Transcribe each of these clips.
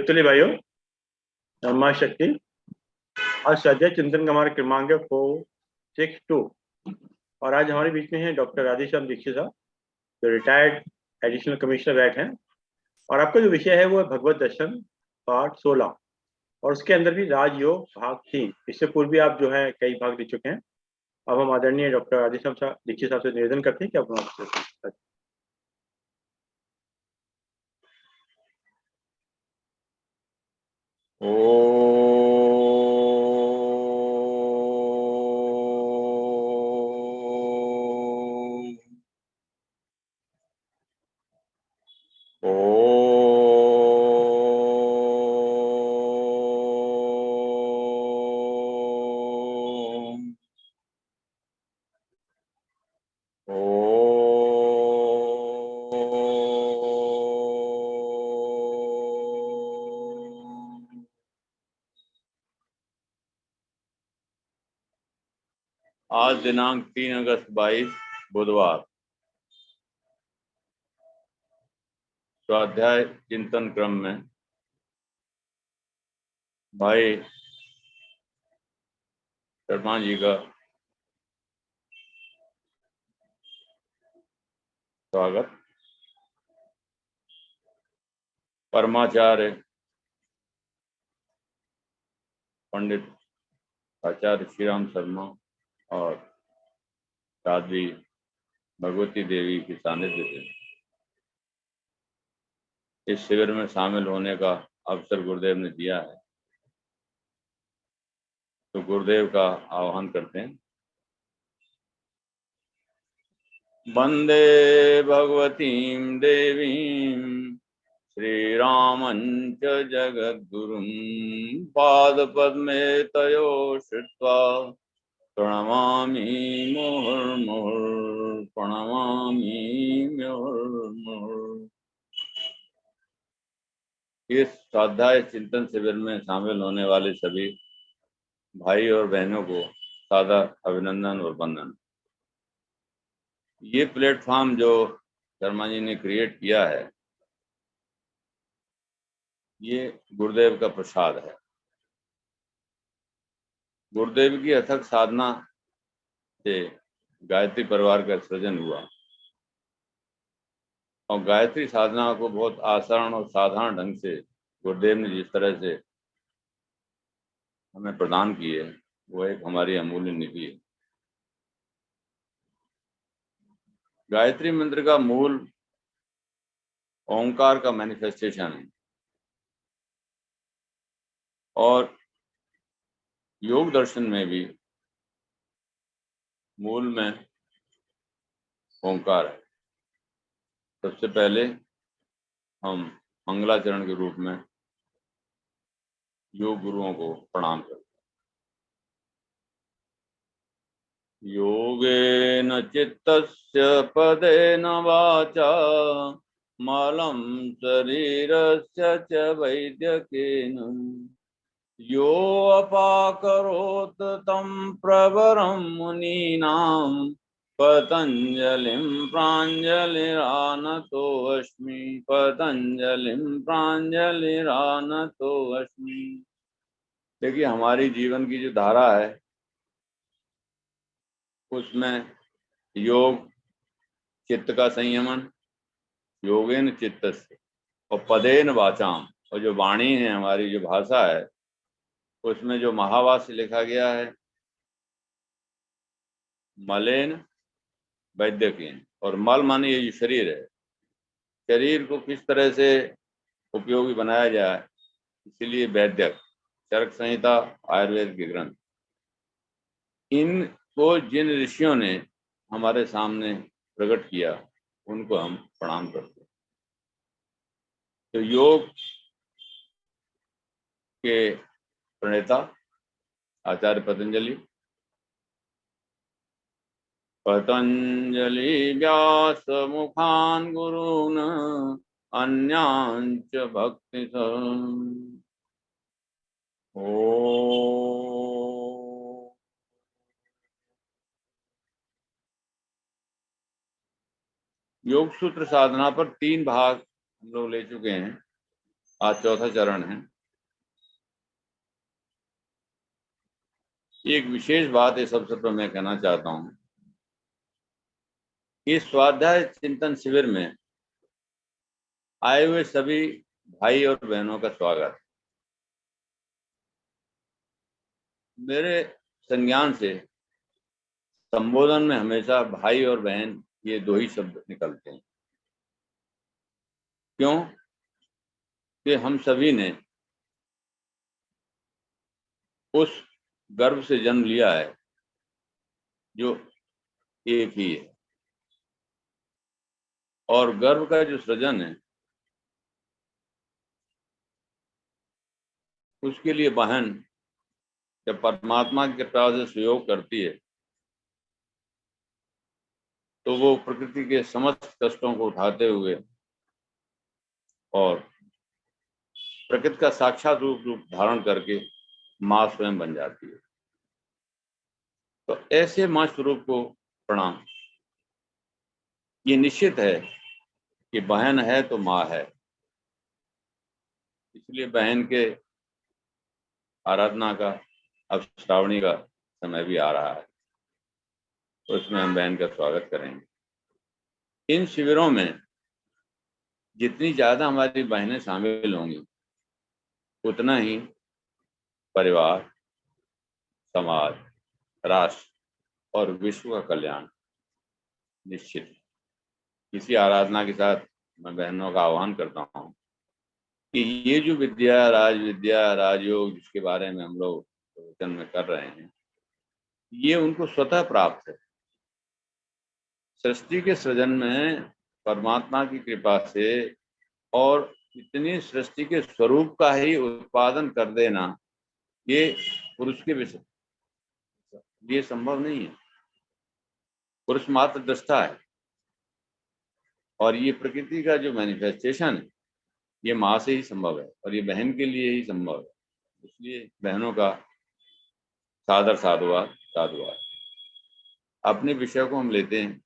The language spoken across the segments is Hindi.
शिवतुल्य भाइयों, माँ शक्ति। आज स्वाध्याय चिंतन का हमारा क्रमांक है 462। और आज हमारे बीच में है डॉक्टर राधेश्याम दीक्षित साहब, जो रिटायर्ड एडिशनल कमिश्नर रैट हैं। और आपका जो विषय है वो है भगवत दर्शन पार्ट 16, और उसके अंदर भी राजयोग भाग 3। इससे पूर्व भी आप जो है कई भाग दे चुके हैं। अब हम आदरणीय डॉक्टर राधेश्याम साहब दीक्षित साहब से निवेदन करते हैं कि आप हमारे आज दिनांक 3 अगस्त 22 बुधवार, स्वाध्याय चिंतन क्रम में भाई शर्मा जी का स्वागत। परमाचार्य पंडित आचार्य श्रीराम शर्मा और साध्वी भगवती देवी की सानिध्य से इस शिविर में शामिल होने का अवसर गुरुदेव ने दिया है, तो गुरुदेव का आह्वान करते हैं। वंदे भगवतीं देवीं श्रीरामञ्च जगद्गुरुं पादपद्मे तयो श्रुत्वा प्रणमामि मुहुर्मुहुः प्रणमामि मुहुर्मुहुः। इस स्वाध्याय चिंतन शिविर में शामिल होने वाले सभी भाई और बहनों को सादर अभिनंदन और वंदन। ये प्लेटफॉर्म जो शर्मा जी ने क्रिएट किया है, ये गुरुदेव का प्रसाद है। गुरुदेव की अथक साधना से गायत्री परिवार का सृजन हुआ, और गायत्री साधना को बहुत आसान और साधारण ढंग से गुरुदेव ने जिस तरह से हमें प्रदान की है, वो एक हमारी अमूल्य निधि है। गायत्री मंत्र का मूल ओंकार का मैनिफेस्टेशन है, और योग दर्शन में भी मूल में ओंकार है। सबसे पहले हम मंगलाचरण के रूप में योग गुरुओं को प्रणाम करते हैं। योगेन चित्तस्य पदेन वाचा मलं शरीरस्य च वैद्यकेन यो अपाकरोत् तं प्रवरं मुनीनां पतंजलिं प्राञ्जलिरानतोऽस्मि पतंजलिं प्राञ्जलिरानतोऽस्मि। देखिए, हमारी जीवन की जो धारा है उसमें योग चित्त का संयमन, योगेन चित्तस्य, और पदेन वाचाम, और जो वाणी है हमारी, जो भाषा है, उसमें जो महावास्य लिखा गया है, मलेन वैद्यकेन, और मल माने ये जो शरीर है, शरीर को किस तरह से उपयोगी बनाया जाए, इसीलिए वैद्यक, चरक संहिता, आयुर्वेद के ग्रंथ, इनको जिन ऋषियों ने हमारे सामने प्रकट किया, उनको हम प्रणाम करते हैं। तो योग के प्रणेता आचार्य पतंजलि, पतंजलि व्यास मुखान गुरून् अन्यांच भक्ति ओ। योग सूत्र साधना पर 3 भाग हम लोग ले चुके हैं। आज चौथा चरण है। एक विशेष बात इस अवसर पर मैं कहना चाहता हूं कि स्वाध्याय चिंतन शिविर में आए हुए सभी भाई और बहनों का स्वागत। मेरे संज्ञान से संबोधन में हमेशा भाई और बहन ये दो ही शब्द निकलते हैं। क्यों कि हम सभी ने उस गर्भ से जन्म लिया है जो एक ही है, और गर्भ का जो सृजन है उसके लिए बहन जब परमात्मा की कृपा से सहयोग करती है तो वो प्रकृति के समस्त कष्टों को उठाते हुए और प्रकृति का साक्षात रूप धारण करके माँ स्वयं बन जाती है। तो ऐसे माँ स्वरूप को प्रणाम। ये निश्चित है कि बहन है तो माँ है, इसलिए बहन के आराधना का अब श्रावणी का समय भी आ रहा है, तो इसमें हम बहन का स्वागत करेंगे। इन शिविरों में जितनी ज्यादा हमारी बहनें शामिल होंगी उतना ही परिवार, समाज, राष्ट्र और विश्व का कल्याण निश्चित है। इसी आराधना के साथ मैं बहनों का आह्वान करता हूँ कि ये जो विद्या, राजयोग जिसके बारे में हम लोग प्रवचन में कर रहे हैं, ये उनको स्वतः प्राप्त है। सृष्टि के सृजन में परमात्मा की कृपा से और इतनी सृष्टि के स्वरूप का ही उत्पादन कर देना, ये पुरुष के विषय ये संभव नहीं है। पुरुष मात्र दृष्टा है और ये प्रकृति का जो मैनिफेस्टेशन है ये माँ से ही संभव है और ये बहन के लिए ही संभव है। इसलिए बहनों का सादर साधुवाद। अपने विषय को हम लेते हैं।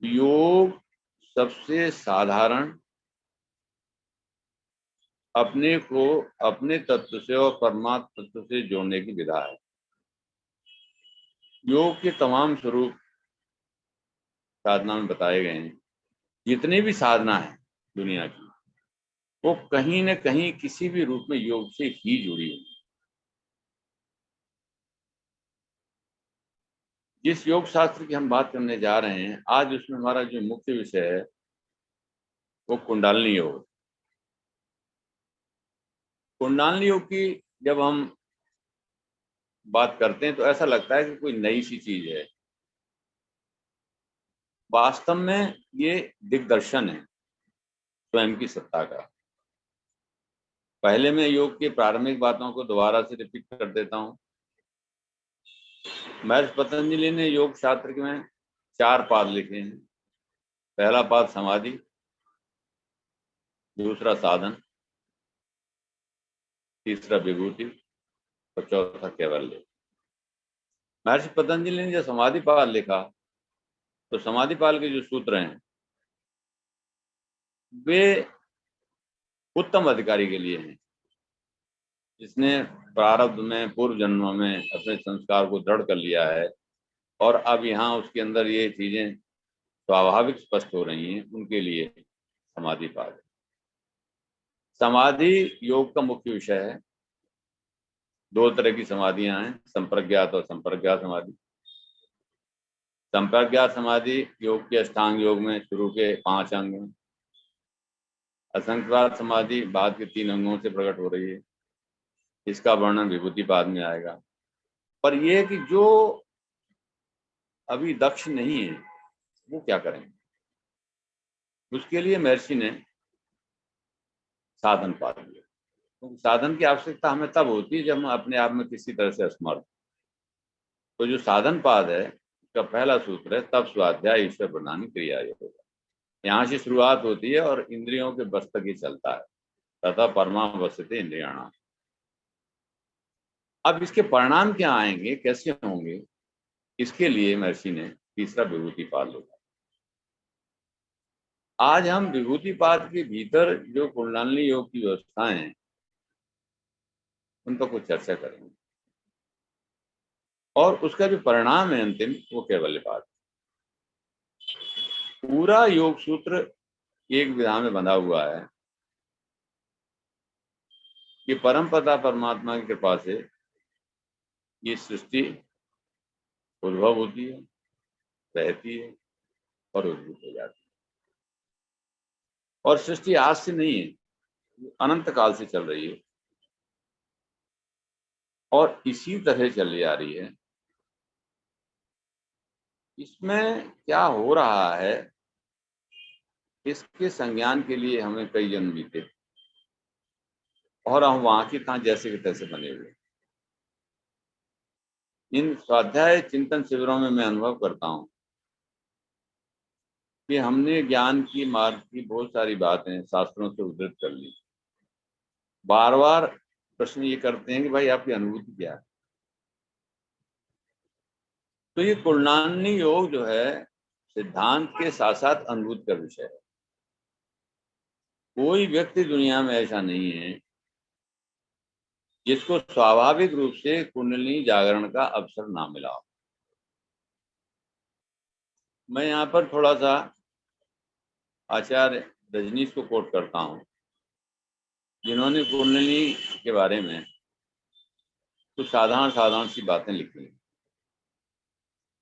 योग सबसे साधारण अपने को अपने तत्व से और परमात्मा तत्व से जोड़ने की विधा है। योग के तमाम स्वरूप साधना में बताए गए हैं। जितने भी साधना है दुनिया की, वो कहीं न कहीं किसी भी रूप में योग से ही जुड़ी है। जिस योग शास्त्र की हम बात करने जा रहे हैं आज, उसमें हमारा जो मुख्य विषय है वो कुंडलिनी योग। कुंडलिनी योग की जब हम बात करते हैं तो ऐसा लगता है कि कोई नई सी चीज है। वास्तव में ये दिग्दर्शन है स्वयं की सत्ता का। पहले मैं योग की प्रारंभिक बातों को दोबारा से रिपीट कर देता हूं। महर्षि पतंजलि ने योग शास्त्र में 4 पाद लिखे हैं। पहला पाद समाधि, दूसरा साधन, तीसरा विभूति और चौथा कैवल्य। महर्षि पतंजलि ने जब समाधि पाद लिखा तो समाधि पाद के जो सूत्र हैं वे उत्तम अधिकारी के लिए हैं, जिसने प्रारब्ध में पूर्व जन्मों में अपने संस्कार को दृढ़ कर लिया है और अब यहाँ उसके अंदर ये चीजें स्वाभाविक स्पष्ट हो रही हैं, उनके लिए समाधि पाद है। समाधि योग का मुख्य विषय है। 2 तरह की समाधियां हैं, संप्रज्ञात और संप्रज्ञात समाधि। संप्रज्ञात समाधि योग के अष्टांग योग में शुरू के 5 अंग हैं। असंख्यात समाधि बाद के 3 अंगों से प्रकट हो रही है। इसका वर्णन विभूति पाद में आएगा। पर यह है कि जो अभी दक्ष नहीं है वो क्या करेंगे, उसके लिए महर्षि ने साधन पाद लिया। तो साधन की आवश्यकता हमें तब होती है जब हम अपने आप में किसी तरह से असमर्थ। तो जो साधन पाद है उसका पहला सूत्र है तब स्वाध्याय ईश्वर प्रणामी क्रिया योग। यहाँ से शुरुआत होती है और इंद्रियों के बस तक ही चलता है। तथा परमावश्यते इंद्रियाणाम। अब इसके परिणाम क्या आएंगे, कैसे होंगे, इसके लिए महर्षि ने तीसरा विभूति पाद लिखा। आज हम विभूतिपाद के भीतर जो कुंडलिनी योग की व्यवस्थाएं हैं उन पर कुछ चर्चा करेंगे, और उसका जो परिणाम है अंतिम, वो कैवल्यपाद। पूरा योग सूत्र एक विधा में बंधा हुआ है कि परम पिता परमात्मा की कृपा से ये सृष्टि उद्भव होती है, रहती है और उद्भूत हो जाती है। और सृष्टि आज से नहीं है, अनंत काल से चल रही है और इसी तरह चली आ रही है। इसमें क्या हो रहा है, इसके संज्ञान के लिए हमें कई जन्म बीते और हम वहां की तहाँ जैसे के तैसे बने हुए। इन स्वाध्याय चिंतन शिविरों में मैं अनुभव करता हूँ कि हमने ज्ञान की मार्ग की बहुत सारी बातें शास्त्रों से उद्धृत कर ली। बार बार प्रश्न ये करते हैं कि भाई आपकी अनुभूति क्या है। तो ये कुंडलिनी योग जो है सिद्धांत के साथ साथ अनुभूति का विषय है। कोई व्यक्ति दुनिया में ऐसा नहीं है जिसको स्वाभाविक रूप से कुंडलिनी जागरण का अवसर ना मिला हो। मैं यहाँ पर थोड़ा सा आचार्य रजनीश को कोट करता हूँ, जिन्होंने कुंडलिनी के बारे में कुछ साधारण सी बातें लिखी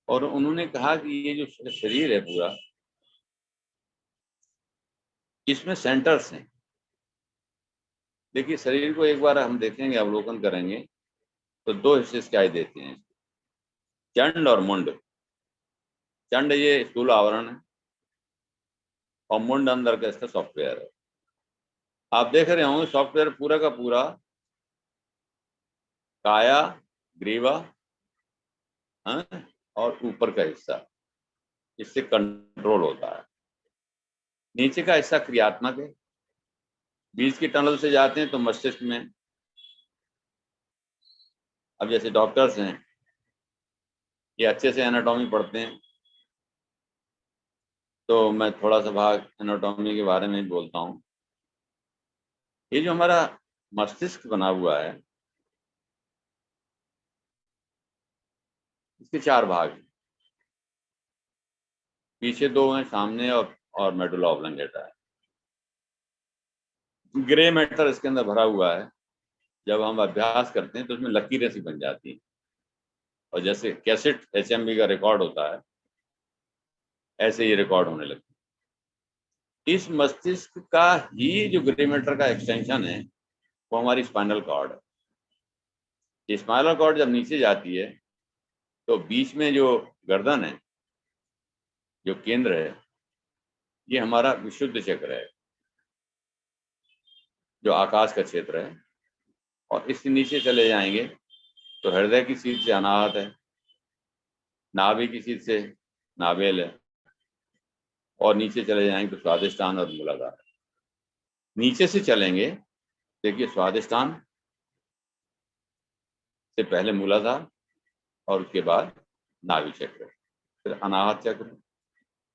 और उन्होंने कहा कि ये जो शरीर है पूरा, इसमें सेंटर्स हैं। देखिए, शरीर को एक बार हम देखेंगे, अवलोकन करेंगे तो दो हिस्से क्या देते हैं, चंड और मुंड। चंड ये स्थूल आवरण है और मुंड अंदर का इसका सॉफ्टवेयर है। आप देख रहे होंगे सॉफ्टवेयर पूरा का पूरा काया, ग्रीवा, हाँ, और ऊपर का हिस्सा, इससे कंट्रोल होता है। नीचे का हिस्सा क्रियात्मक है। बीच की टनल से जाते हैं तो मस्तिष्क में। अब जैसे डॉक्टर्स हैं, ये अच्छे से एनाटॉमी पढ़ते हैं, तो मैं थोड़ा सा भाग एनाटॉमी के बारे में बोलता हूँ। ये जो हमारा मस्तिष्क बना हुआ है, इसके 4 भाग हैं। पीछे 2 हैं, सामने और मेडुला ऑब्लंगेटा है। ग्रे मैटर इसके अंदर भरा हुआ है। जब हम अभ्यास करते हैं तो उसमें लकीरें सी बन जाती हैं, और जैसे कैसेट HMV का रिकॉर्ड होता है, ऐसे ये रिकॉर्ड होने लगते हैं। इस मस्तिष्क का ही जो ग्रे मैटर का एक्सटेंशन है वो हमारी स्पाइनल कॉर्ड है। स्पाइनल कॉर्ड जब नीचे जाती है तो बीच में जो गर्दन है, जो केंद्र है, ये हमारा विशुद्ध चक्र है, जो आकाश का क्षेत्र है। और इससे नीचे चले जाएंगे तो हृदय की सीध से अनाहत है, नाभि की सीध से नाभेल है, और नीचे चले जाएंगे तो स्वादिष्टान और मूलाधार। नीचे से चलेंगे, देखिए स्वादिष्टान से पहले मूलाधार और उसके बाद नाभि चक्र, फिर अनाहत चक्र,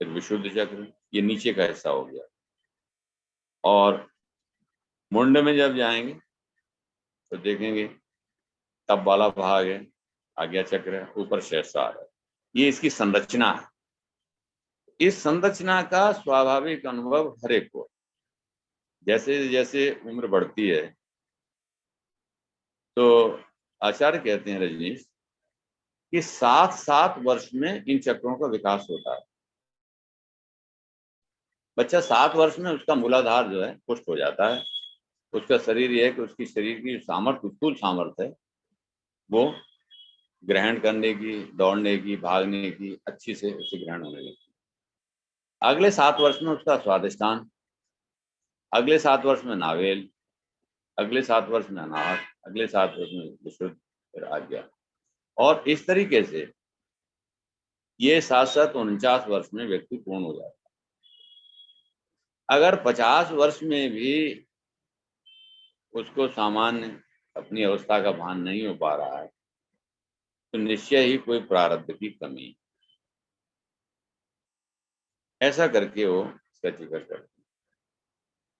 फिर विशुद्ध चक्र, ये नीचे का हिस्सा हो गया। और मुंड में जब जाएंगे तो देखेंगे तब वाला भाग है, आज्ञा चक्र है, ऊपर शेषार है। ये इसकी संरचना है। इस संरचना का स्वाभाविक अनुभव हर एक को, जैसे जैसे उम्र बढ़ती है, तो आचार्य कहते हैं रजनीश कि 7 वर्ष में इन चक्रों का विकास होता है। बच्चा 7 वर्ष में उसका मूलाधार जो है पुष्ट हो जाता है। उसका शरीर यह है कि उसकी शरीर की सामर्थ्य, स्थूल सामर्थ्य है, वो ग्रहण करने की, दौड़ने की, भागने की अच्छी से उसे ग्रहण होने लगती है। अगले 7 वर्ष में उसका स्वादिष्टान, अगले 7 वर्ष में नावेल, अगले 7 वर्ष में अनाहत, अगले 7 वर्ष में विशुद्ध, फिर आज्ञा। और इस तरीके से ये 7-7 49 वर्ष में व्यक्ति पूर्ण हो जाता है। अगर 50 वर्ष में भी उसको सामान्य अपनी अवस्था का भान नहीं हो पा रहा है तो निश्चय ही कोई प्रारब्ध की कमी। ऐसा करके वो इसका जिक्र करते हैं।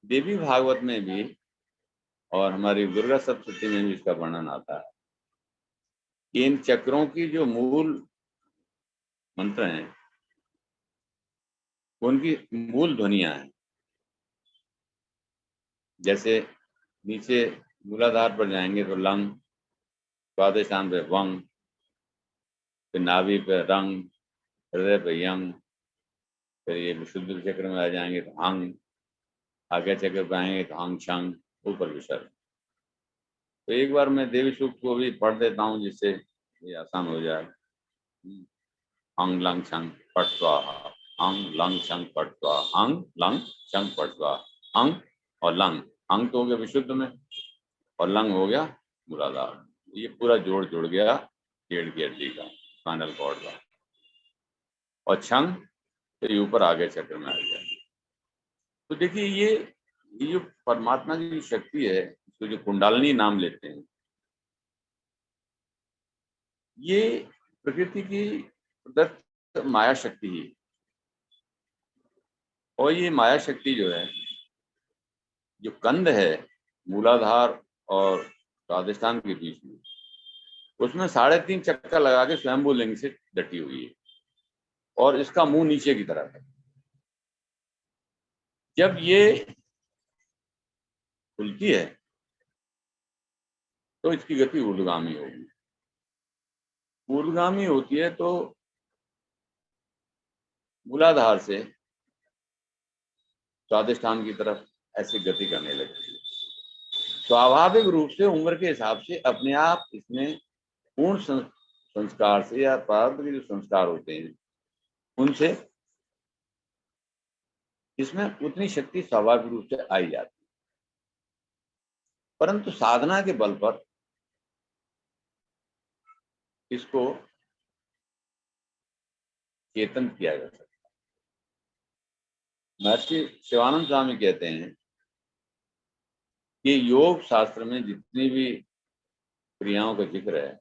देवी भागवत में भी और हमारी दुर्गा सप्तशती में भी इसका वर्णन आता है कि इन चक्रों की जो मूल मंत्र हैं उनकी मूल ध्वनियां हैं। जैसे नीचे मूलाधार पर जाएंगे तो लंग, स्वादिष्ठान पे वंग, फिर नाभि पे रंग, हृदय पे यंग, फिर ये विशुद्ध चक्र में आ जाएंगे तो हंग, आगे चक्र पे आएंगे तो हंग छंग, ऊपर विसर्ग। तो एक बार मैं देवी सूक्त को भी पढ़ देता हूँ जिससे ये आसान हो जाए। हंग लंग छंग पट स्वाहा, हंग लंग छंग पट स्वाहा, हंग लंग छंग पट स्वाहा। हंग और लंग, हंग तो हो गया विशुद्ध में और लंग हो गया मूलाधार। ये पूरा जोड़ जुड़ गया रीढ़ की हड्डी का, स्पाइनल कॉर्ड का। और छंग तो ये ऊपर आगे चक्र में आ गया। तो देखिए ये जो परमात्मा की जो शक्ति है, इसको जो कुंडलिनी नाम लेते हैं, ये प्रकृति की प्रदत्त माया शक्ति ही। और ये माया शक्ति जो है, जो कंद है मूलाधार और स्वादिष्ठान के बीच में, उसमें 3.5 चक्कर लगा के स्वयंभू लिंग से डटी हुई है और इसका मुंह नीचे की तरफ है। जब ये खुलती है तो इसकी गति ऊर्ध्वगामी होगी। ऊर्ध्वगामी होती है तो मूलाधार से स्वादिष्ठान की तरफ ऐसी गति करने लगती है। स्वाभाविक रूप से उम्र के हिसाब से अपने आप इसमें पूर्ण संस्कार से या प्रारब्ध के जो संस्कार होते हैं उनसे इसमें उतनी शक्ति स्वाभाविक रूप से आई जाती है। परंतु साधना के बल पर इसको चेतन किया जा सकता है। महर्षि शिवानंद स्वामी कहते हैं कि योग शास्त्र में जितनी भी क्रियाओं का जिक्र है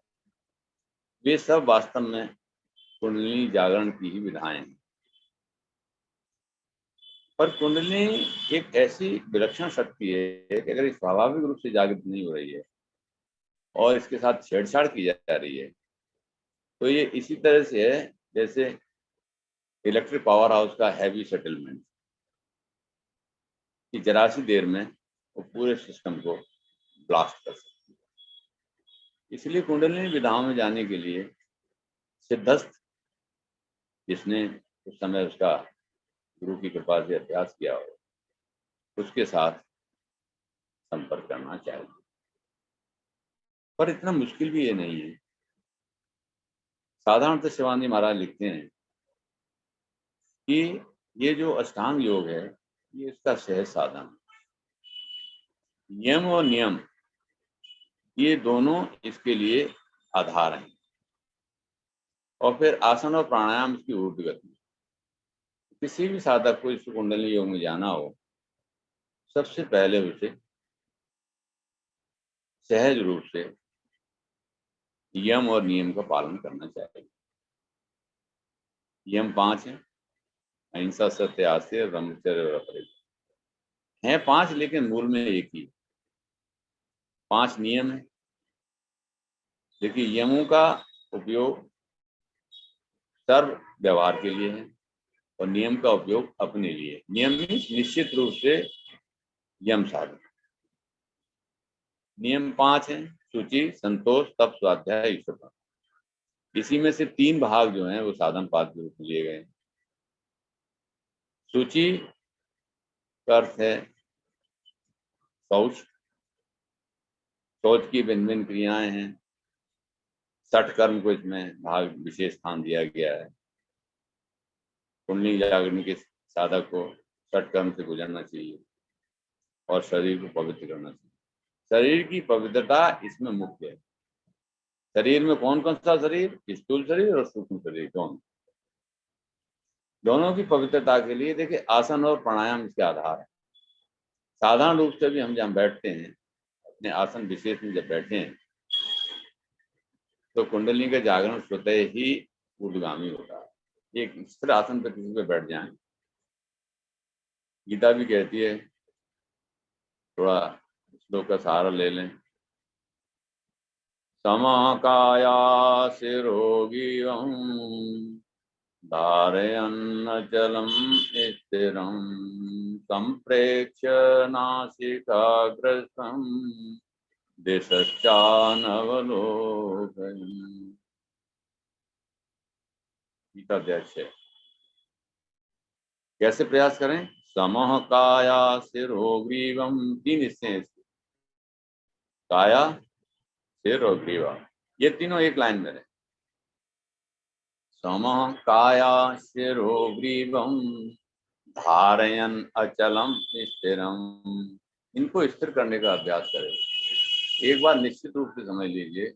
वे सब वास्तव में कुंडलिनी जागरण की ही विधाएं हैं। पर कुंडलिनी एक ऐसी विलक्षण शक्ति है कि अगर स्वाभाविक रूप से जागृत नहीं हो रही है और इसके साथ छेड़छाड़ की जा रही है तो ये इसी तरह से है जैसे इलेक्ट्रिक पावर हाउस का हैवी सेटलमेंट, कि जरा सी देर में वो पूरे सिस्टम को ब्लास्ट कर सकती है। इसलिए कुंडलिनी विधाओं में जाने के लिए सिद्धस्थ, जिसने उस समय उसका गुरु की कृपा से अभ्यास किया हो, उसके साथ संपर्क करना चाहिए। पर इतना मुश्किल भी ये नहीं है। साधारणतः शिवानंद महाराज लिखते हैं कि ये जो अष्टांग योग है ये इसका सहज साधन है। यम और नियम ये दोनों इसके लिए आधार हैं और फिर आसन और प्राणायाम इसकी ऊर्ध्वगति। किसी भी साधक को इस कुंडलिनी योग में जाना हो, सबसे पहले उसे सहज रूप से यम और नियम का पालन करना चाहिए। यम 5 है, अहिंसा, सत्य, आस्तेय, ब्रह्मचर्य और अपरिग्रह हैं 5, लेकिन मूल में एक ही 5 नियम है। देखिए यमों का उपयोग सर्व व्यवहार के लिए है और नियम का उपयोग अपने लिए। नियम निश्चित रूप से यम साधन। नियम 5 हैं, शुचि, संतोष, तप, स्वाध्याय, ईश्वर। इसी में से 3 भाग जो हैं वो साधन पाद के रूप में लिए गए। शुचि का अर्थ है शौच, शौच की भिन्न भिन्न क्रियाएं हैं। 60 कर्म को इसमें भाग विशेष स्थान दिया गया है। कुंडलिनी जागरण के साधक को 60 कर्म से गुजरना चाहिए और शरीर को पवित्र करना चाहिए। शरीर की पवित्रता इसमें मुख्य है। शरीर में कौन कौन सा शरीर, स्थूल शरीर और सूक्ष्म शरीर, दोनों की पवित्रता के लिए देखिए आसन और प्राणायाम इसके आधार है। साधारण रूप से भी हम जब बैठते हैं, अपने आसन विशेष में जब बैठे हैं तो कुंडलिनी का जागरण स्वतः ही ऊर्ध्वगामी होता है। एक स्थिर आसन पर किसी पे बैठ जाएं गीता भी कहती है, थोड़ा श्लोक का सहारा ले लें। समकायासिरोगिवं धारयन्नचलं स्थिरं सम्प्रेक्ष्य नासिकाग्रस्तं दिशश्चानवलोकयन्। गीता अध्याय 6। कैसे प्रयास करें? समः काया सिरोग्रीवम, 3 हिस्से हैं इसके, काया, सिर और ग्रीवा, ये तीनों एक लाइन में है। समः काया सिरो ग्रीवम धारयन् अचलम स्थिरम, इनको स्थिर करने का अभ्यास करें। एक बार निश्चित रूप से समझ लीजिए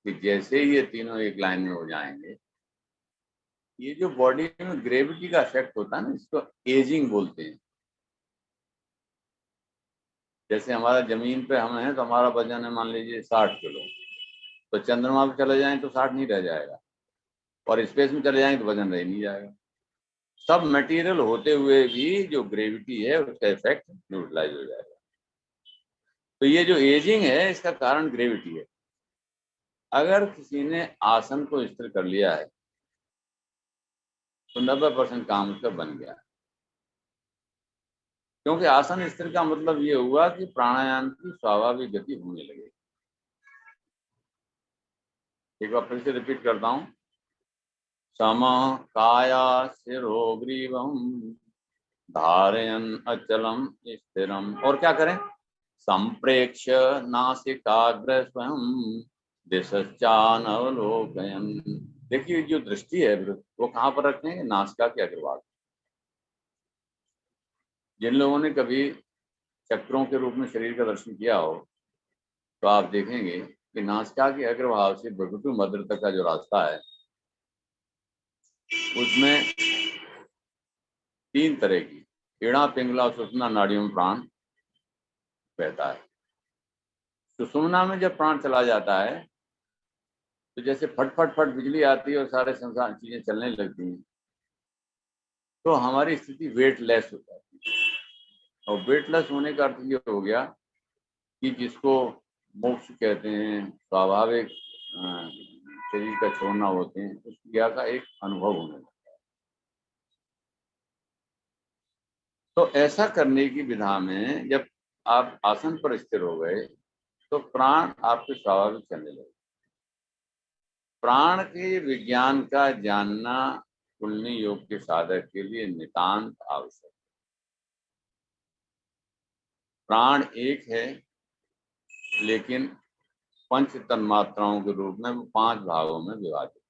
कि जैसे ही ये तीनों एक लाइन में हो जाएंगे, ये जो बॉडी में ग्रेविटी का इफेक्ट होता है ना, इसको एजिंग बोलते हैं। जैसे हमारा जमीन पे हम हैं तो हमारा वजन है मान लीजिए 60 किलो, तो चंद्रमा पे चले जाएं तो 60 नहीं रह जाएगा, और स्पेस में चले जाएंगे तो वजन रह नहीं जाएगा। सब मटेरियल होते हुए भी जो ग्रेविटी है उसका इफेक्ट न्यूट्रलाइज हो जाएगा। तो ये जो एजिंग है इसका कारण ग्रेविटी है। अगर किसी ने आसन को स्थिर कर लिया है तो 90% काम उसका बन गया, क्योंकि आसन स्थिर का मतलब ये हुआ कि प्राणायाम की स्वाभाविक गति होने लगेगी। एक बार फिर से रिपीट करता हूं। समः काया सिरो ग्रीवम धारयन् अचलम स्थिरम, और क्या करें? संप्रेक्ष्य नासिकाग्र स्वयं दिशश्चानवलोकयन्। देखिए जो दृष्टि है वो कहाँ पर रखते हैं? नासिका के अग्रभाग। जिन लोगों ने कभी चक्रों के रूप में शरीर का दर्शन किया हो तो आप देखेंगे कि नासिका के अग्रभाग से भ्रुकुटि मध्य तक का जो रास्ता है उसमें 3 तरह की इड़ा, पिंगला और सुषुम्ना नाड़ियों में प्राण बहता है। सुषुम्ना में जब प्राण चला जाता है तो जैसे फट फट फट बिजली आती है और सारे संसार चीजें चलने लगती हैं, तो हमारी स्थिति वेटलेस हो जाती है। और वेटलेस होने का अर्थ ये हो गया कि जिसको मोक्ष कहते हैं, स्वाभाविक शरीर का छोड़ना होते हैं, उस क्रिया का एक अनुभव होने लगता है। तो ऐसा करने की विधा में जब आप आसन पर स्थिर हो गए तो प्राण आपके स्वाभाविक चलने लगे। प्राण के विज्ञान का जानना कुंडलिनी योग के साधक के लिए नितांत आवश्यक है। प्राण एक है, लेकिन पंच तन्मात्राओं के रूप में वो 5 भागों में विभाजित।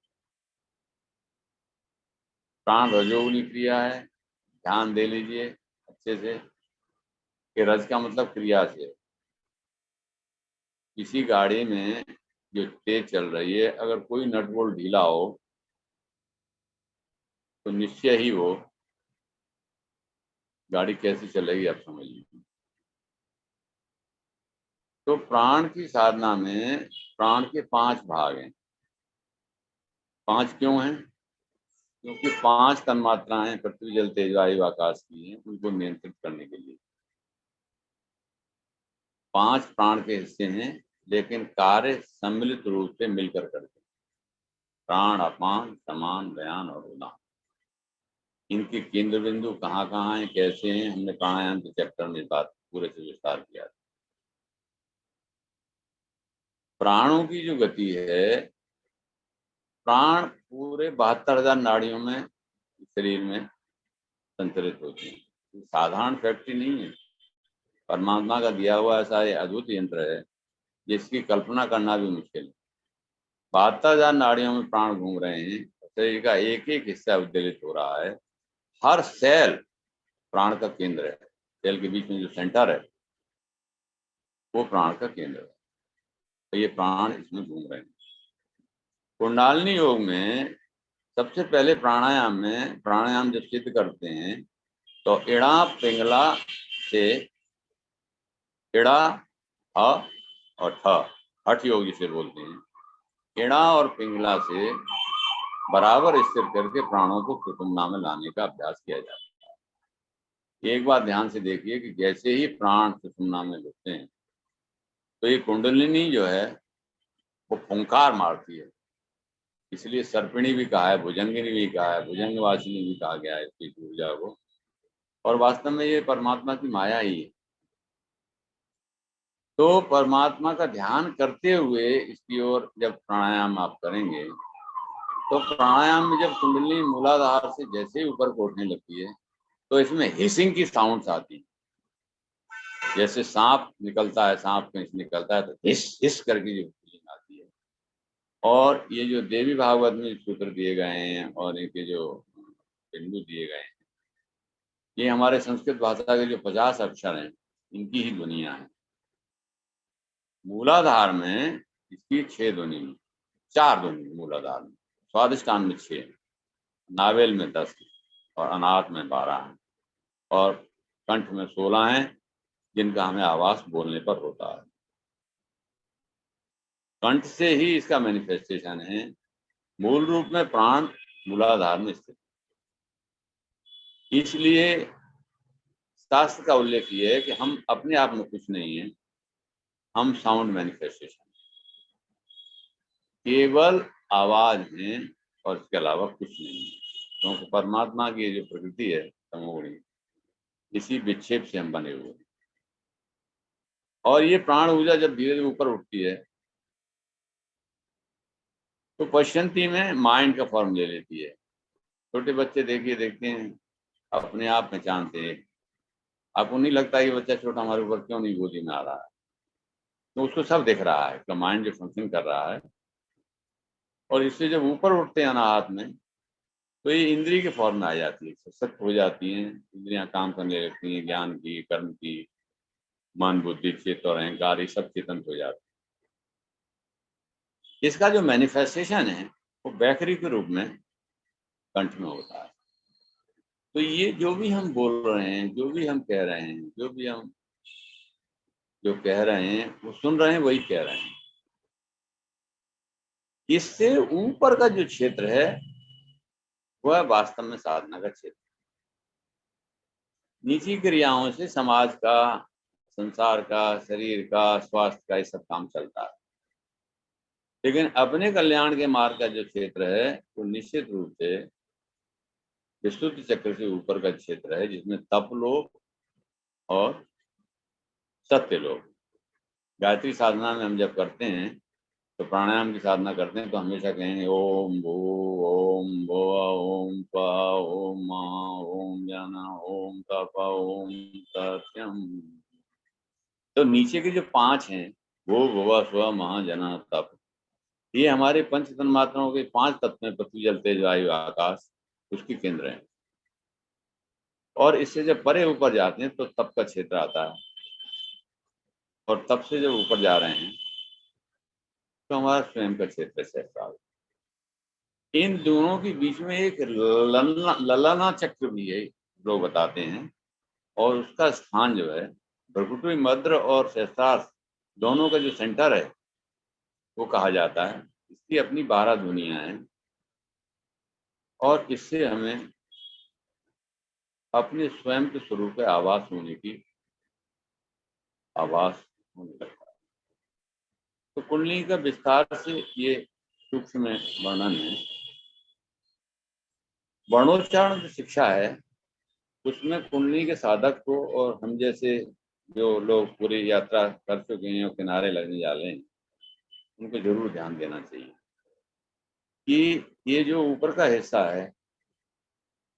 प्राण रजोगुनी क्रिया है। ध्यान दे लीजिए अच्छे से कि रज का मतलब क्रिया से। किसी गाड़ी में जो तेज चल रही है, अगर कोई नट बोल्ट ढीला हो तो निश्चय ही वो गाड़ी कैसे चलेगी आप समझ लीजिए। तो प्राण की साधना में प्राण के 5 भाग हैं। 5 क्यों हैं? क्योंकि 5 तन्मात्राएं पृथ्वी, जल, तेज, वायु, आकाश की हैं, उनको नियंत्रित करने के लिए 5 प्राण के हिस्से हैं, लेकिन कार्य सम्मिलित रूप से मिलकर करते हैं। प्राण, अपान, समान, व्यान और उदान। इनके केंद्र बिंदु कहाँ कहाँ हैं, कैसे हैं, हमने प्राणायाम के चैप्टर में बात पूरे से विस्तार किया। प्राणों की जो गति है, प्राण पूरे 72,000 नाड़ियों में शरीर में संचरित होती है। साधारण फैक्ट्री नहीं है, परमात्मा का दिया हुआ ऐसा ये अद्भुत यंत्र है जिसकी कल्पना करना भी मुश्किल है। 72,000 नाड़ियों में प्राण घूम रहे हैं, शरीर का एक एक हिस्सा उद्वेलित हो रहा है। हर सेल प्राण का केंद्र है। सेल के बीच में जो सेंटर है वो प्राण का केंद्र है, तो ये प्राण इसमें घूम रहे हैं। कुंडलिनी योग में सबसे पहले प्राणायाम जब सिद्ध करते हैं तो इड़ा, पिंगला से, इड़ा, ह और ठ, हठ योग जिसे बोलते हैं, इड़ा और पिंगला से बराबर स्थिर करके प्राणों को सुषुम्ना में लाने का अभ्यास किया जाता है। एक बात ध्यान से देखिए कि जैसे ही प्राण सुषुम्ना में घुसते हैं तो ये कुंडलिनी जो है वो फुंकार मारती है, इसलिए सर्पिणी भी कहा है, भुजंगिनी भी कहा है, भुजंगवासिनी भी कहा गया है इसकी ऊर्जा को। और वास्तव में ये परमात्मा की माया ही है। तो परमात्मा का ध्यान करते हुए इसकी ओर जब प्राणायाम आप करेंगे तो प्राणायाम में जब कुंडली मूलाधार से जैसे ही ऊपर को उठने लगती है तो इसमें हिसिंग की साउंड्स आती है। जैसे सांप निकलता है, सांप कहीं से निकलता है तो हिस हिस करके जो फीलिंग आती है। और ये जो देवी भागवत में सूत्र दिए गए हैं और इनके जो बिंदु दिए गए हैं, ये हमारे संस्कृत भाषा के जो 50 अक्षर हैं इनकी ही दुनिया है। मूलाधार में इसकी 6 ध्वनि, 4 ध्वनि मूलाधार में, स्वादिष्टान में 6, नावेल में 10 और अनाथ में 12 है और कंठ में 16 हैं जिनका हमें आवाज बोलने पर होता है। कंठ से ही इसका मैनिफेस्टेशन है। मूल रूप में प्राण मूलाधार में स्थित, इसलिए शास्त्र का उल्लेख ये है कि हम अपने आप में कुछ नहीं है, हम साउंड मैनिफेस्टेशन, केवल आवाज है और इसके अलावा कुछ नहीं है। क्योंकि तो परमात्मा की जो प्रकृति है तमोगुणी, इसी विक्षेप से हम बने हुए हैं। और ये प्राण ऊर्जा जब धीरे धीरे ऊपर उठती है तो पश्चंती में माइंड का फॉर्म ले लेती है। छोटे बच्चे देखते हैं, अपने आप पहचानते हैं। आपको नहीं लगता ये बच्चा छोटा हमारे ऊपर क्यों नहीं गोदी में आ रहा है? तो उसको सब दिख रहा है, उसका माइंड जो फंक्शन कर रहा है। और इससे जब ऊपर उठते हैं अनाहत में तो ये इंद्रिय के फॉर्म में आ जाती है, सशक्त हो जाती हैं, इंद्रियां काम करने लगती हैं, ज्ञान की, कर्म की, मन, बुद्धि, चित्त और अहंकार, ये सब चेतन हो जाते हैं। इसका जो मैनिफेस्टेशन है वो बैखरी के रूप में कंठ में होता है। तो ये जो भी हम बोल रहे हैं, जो भी हम कह रहे हैं, जो कह रहे हैं वो सुन रहे हैं, वही कह रहे हैं। इससे ऊपर का जो क्षेत्र है वह वास्तव में साधना का क्षेत्र। निजी क्रियाओं से समाज का, संसार का, शरीर का, स्वास्थ्य का, ये सब काम चलता है। लेकिन अपने कल्याण के मार्ग का जो क्षेत्र है वो निश्चित रूप से विशुद्ध चक्र से ऊपर का क्षेत्र है, जिसमें तप लोग और सत्य लोग। गायत्री साधना में हम जब करते हैं तो प्राणायाम की साधना करते हैं तो हमेशा कहेंगे ओम भू, ओम भुव, ओम प, ओम मा, ओम ज्ञान, ओम तप, ओम सत्यम। तो नीचे के जो 5 हैं, वो भुव, स्व, महा, जना, तप, ये हमारे पंच तन्मात्राओं के 5 तत्व में, पृथ्वी, जल, तेज, वायु, आकाश, उसके केंद्र हैं। और इससे जब परे ऊपर जाते हैं तो तप का क्षेत्र आता है। और तप से जब ऊपर जा रहे हैं तो हमारा स्वयं का क्षेत्र सहस्त्रार। इन दोनों के बीच में एक ललाना चक्र भी है, लोग बताते हैं। और उसका स्थान जो है भ्रुकुटी मध्य और सहस्त्रार दोनों का जो सेंटर है वो कहा जाता है। इसकी अपनी 12 ध्वनियां हैं और इससे हमें अपने स्वयं के स्वरूप के आभास होने लगता है। तो कुंडली का विस्तार से ये सूक्ष्म वर्णन है। वर्णोच्चारण जो शिक्षा है उसमें कुंडली के साधक को और हम जैसे जो लोग पूरी यात्रा कर चुके हैं और किनारे लगने जा रहे हैं उनको जरूर ध्यान देना चाहिए कि ये जो ऊपर का हिस्सा है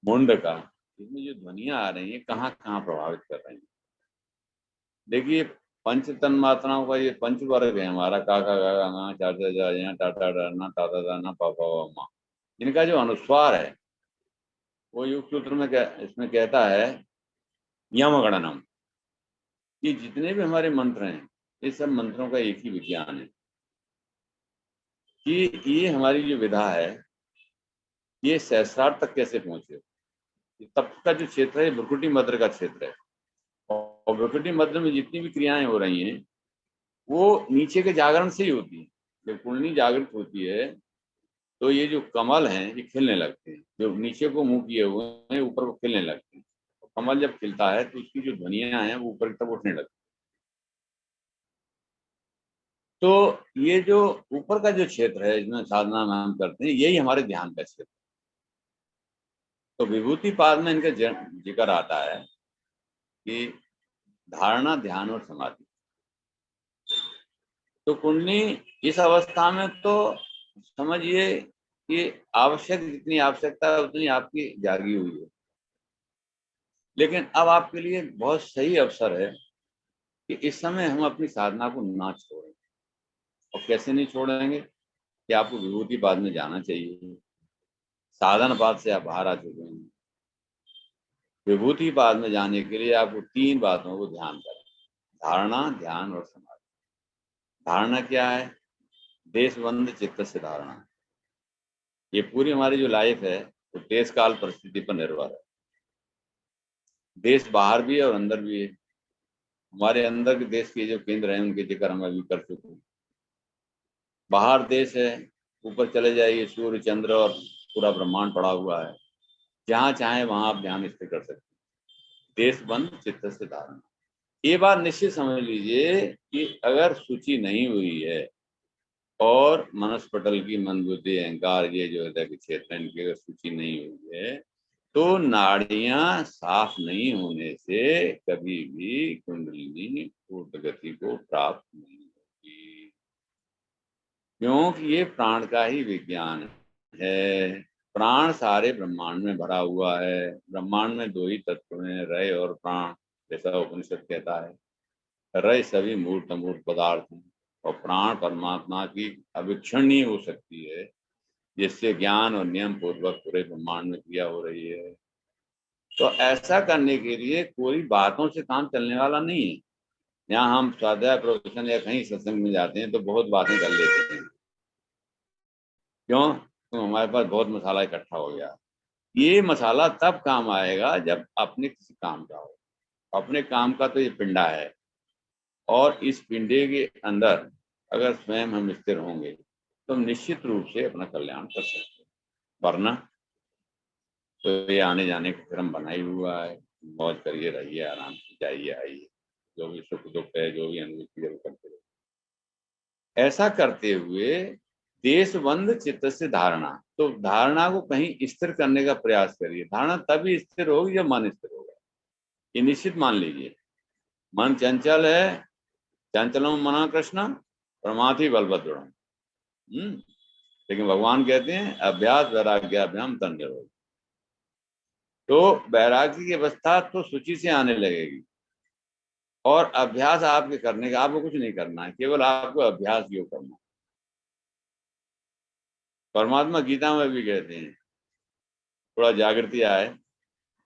मुंड का, इसमें जो ध्वनियां आ रही हैं कहाँ कहाँ प्रभावित कर रही हैं। देखिए पंच तन मात्राओं का ये पंच वर्ग है हमारा, काका गागा गा, चाचा जा, टाटा डाना, टाटा दाना, पापा माँ। इनका जो अनुस्वार है वो युग सूत्र में इसमें कहता है यम गणनम। ये जितने भी हमारे मंत्र हैं ये सब मंत्रों का एक ही विज्ञान है कि ये हमारी जो विधा है ये सहस्रार तक कैसे पहुंचे। तप का जो क्षेत्र है भ्रुकुटी मध्य का क्षेत्र है और भ्रुकुटी मध्य में जितनी भी क्रियाएं हो रही हैं वो नीचे के जागरण से ही होती है। जब कुंडली जागृत होती है तो ये जो कमल हैं ये खिलने लगते हैं, जो नीचे को मुंह किए हुए हैं ऊपर को खिलने लगते हैं। कमल जब खिलता है तो उसकी जो ध्वनियां हैं वो ऊपर की तरफ उठने लगती। तो ये जो ऊपर का जो क्षेत्र है इसमें साधना में हम करते हैं, यही हमारे ध्यान का क्षेत्र। तो विभूति पाद में इनका जिक्र आता है कि धारणा, ध्यान और समाधि। तो कुंडली इस अवस्था में तो समझिए कि आवश्यक, जितनी आवश्यकता है उतनी आपकी जागी हुई है। लेकिन अब आपके लिए बहुत सही अवसर है कि इस समय हम अपनी साधना को ना छोड़ें। और कैसे नहीं छोड़ेंगे कि आपको विभूति पाद में जाना चाहिए। साधन पाद से आप बाहर आ चुके हैं। विभूति पाद में जाने के लिए आपको 3 बातों को ध्यान करें: धारणा, ध्यान और समाधि। धारणा क्या है? देशबंध चित्त से धारणा। ये पूरी हमारी जो लाइफ है वो देश काल परिस्थिति पर निर्भर है। देश बाहर भी है और अंदर भी है। हमारे अंदर के देश के जो केंद्र हैं उनके जिक्र हम अभी कर चुके हैं। बाहर देश है, ऊपर चले जाइए, सूर्य, चंद्र और पूरा ब्रह्मांड पड़ा हुआ है। जहाँ चाहे वहां आप ध्यान स्थिर कर सकते हैं। देश बंद चित्त से धारणा। ये बात निश्चित समझ लीजिए कि अगर सूची नहीं हुई है और मनस्पटल की मन, बुद्धि, अहंकार, ये जो हृदय के क्षेत्र है, इनकी अगर सूची नहीं हुई है तो नाड़ियां साफ नहीं होने से कभी भी कुंडलिनी ऊर्ध्व गति को प्राप्त नहीं होगी। क्योंकि ये प्राण का ही विज्ञान है। प्राण सारे ब्रह्मांड में भरा हुआ है। ब्रह्मांड में 2 ही तत्व हैं, रय और प्राण, जैसा उपनिषद कहता है। रय सभी मूर्त अमूर्त पदार्थ हैं और प्राण परमात्मा की अविक्षणीय हो सकती है, जिससे ज्ञान और नियम पूर्वक पूरे ब्रह्मांड में क्रिया हो रही है। तो ऐसा करने के लिए कोई बातों से काम चलने वाला नहीं है। यहाँ हम स्वाध्याय प्रवचन या कहीं सत्संग में जाते हैं तो बहुत बातें कर लेते हैं। क्यों? तो हमारे पास बहुत मसाला इकट्ठा हो गया। ये मसाला तब काम आएगा जब अपने किसी काम का हो। अपने काम का तो ये पिंडा है, और इस पिंडे के अंदर अगर स्वयं हम स्थिर होंगे तो हम निश्चित रूप से अपना कल्याण कर सकते हैं। वरना तो ये आने जाने का क्रम बना ही हुआ है। मौज करिए, रहिए, आराम से जाइए, आइए, जो भी सुख दुख है, जो भी अनुभूति है वो करते रहिए। ऐसा करते हुए देशबंध चित्त से धारणा, तो धारणा को कहीं स्थिर करने का प्रयास करिए। धारणा तभी स्थिर होगी जब मन स्थिर होगा। ये निश्चित मान लीजिए। मन चंचल है, चंचलम मना कृष्ण प्रमाथि बलभद्रम। लेकिन भगवान कहते हैं अभ्यास वैराग्याभ्याम तन्निरोध। तो वैराग्य की अवस्था तो सूची से आने लगेगी, और अभ्यास आपके करने का, आपको कुछ नहीं करना है, केवल आपको अभ्यास योग करना है। परमात्मा गीता में भी कहते हैं, थोड़ा जागृति आए,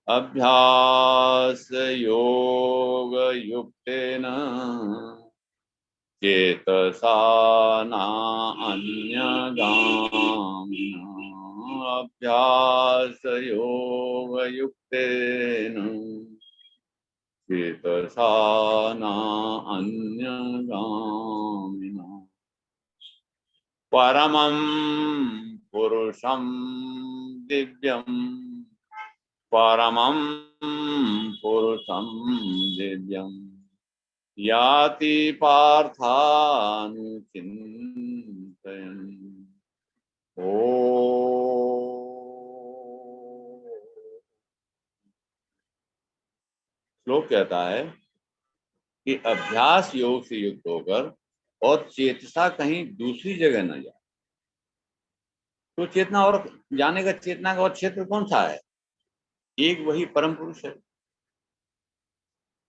अभ्यास योग युक्तेन चेतसा नान्यगामिना। अभ्यास योग युक्तेन चेतसा नान्यगामिना। परमं पुरुषं दिव्यं, परमं पुरुषं दिव्यं याति पार्थानुचिन्तयन्। श्लोक कहता है कि अभ्यास योग से युक्त होकर और चेतसा कहीं दूसरी जगह न जाए। तो चेतना और जाने का, चेतना का और क्षेत्र कौन सा है? एक वही परम पुरुष है।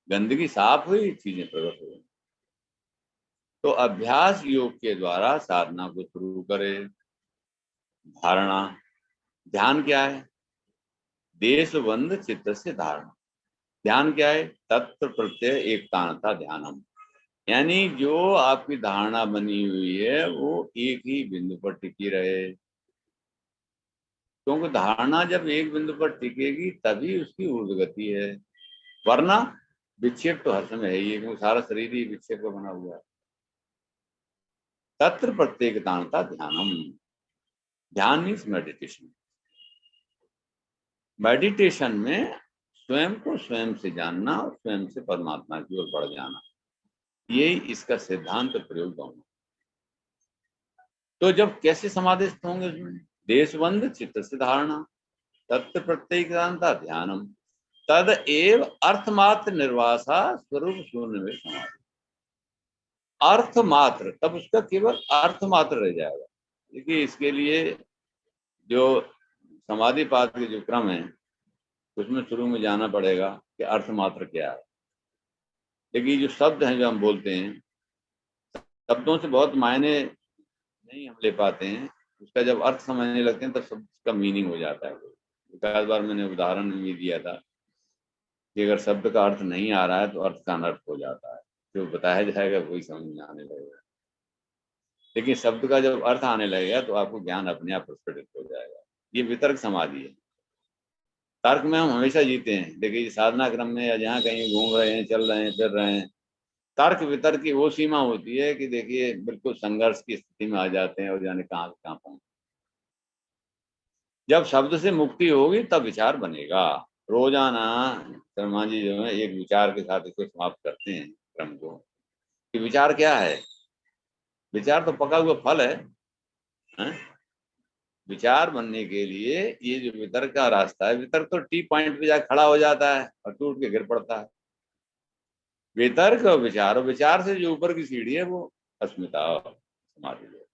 गंदगी साफ हुई, चीजें प्रकट हुई। तो अभ्यास योग के द्वारा साधना को शुरू करें। धारणा, ध्यान क्या है? देशबंध चित्त से धारणा। ध्यान क्या है? तत्व प्रत्यय एकतानता ध्यानम। यानी जो आपकी धारणा बनी हुई है वो एक ही बिंदु पर टिकी रहे। क्योंकि धारणा जब एक बिंदु पर टिकेगी तभी उसकी ऊर्ध्वगति है। वरना विक्षेप तो हर समय है ही, क्योंकि सारा शरीर ही विक्षेप का बना हुआ है। तत्र प्रत्येकतानता ध्यानम। ध्यान मीन्स मेडिटेशन। मेडिटेशन में स्वयं को स्वयं से जानना और स्वयं से परमात्मा की ओर बढ़ जाना, यही इसका सिद्धांत प्रयोग होना। तो जब कैसे समाधिस्थ होंगे उसमें? देशबंध चित्त से धारणा, तत्व प्रत्येकांता ध्यानम, तद एव अर्थमात्र निर्वासा स्वरूप शून्य में समाधि। अर्थ मात्र, तब उसका केवल अर्थ मात्र रह जाएगा। देखिए इसके लिए जो समाधि पाद के जो क्रम है उसमें शुरू में जाना पड़ेगा कि अर्थ मात्र क्या है। लेकिन जो शब्द हैं जो हम बोलते हैं, शब्दों से बहुत मायने नहीं हम ले पाते हैं, उसका जब अर्थ समझने लगते हैं तब शब्द का मीनिंग हो जाता है। एक बार मैंने उदाहरण भी दिया था कि अगर शब्द का अर्थ नहीं आ रहा है तो अर्थ का अनर्थ हो जाता है, जो बताया जाएगा वही समझ में आने लगेगा। लेकिन शब्द का जब अर्थ आने लगेगा तो आपको ज्ञान अपने आप प्रस्फुटित हो जाएगा। ये वितर्क समाधि है। तर्क में हम हमेशा जीते हैं। देखिए साधना क्रम में या जहाँ कहीं घूम रहे हैं, चल रहे हैं, फिर रहे हैं, तर्क वितर्क की वो सीमा होती है कि देखिए बिल्कुल संघर्ष की स्थिति में आ जाते हैं और जाने कहाँ से कहाँ पहुंचे। जब शब्द से मुक्ति होगी तब विचार बनेगा। रोजाना शर्मा जी जो है एक विचार के साथ इसको समाप्त करते हैं क्रम को, कि विचार क्या है? विचार तो पका हुआ फल है? विचार बनने के लिए ये जो वितर्क का रास्ता है, वितर्क तो टी पॉइंट पे जाकर खड़ा हो जाता है और टूट के गिर पड़ता है। वितर्क और विचार से जो ऊपर की सीढ़ी है वो अस्मिता समाधि है।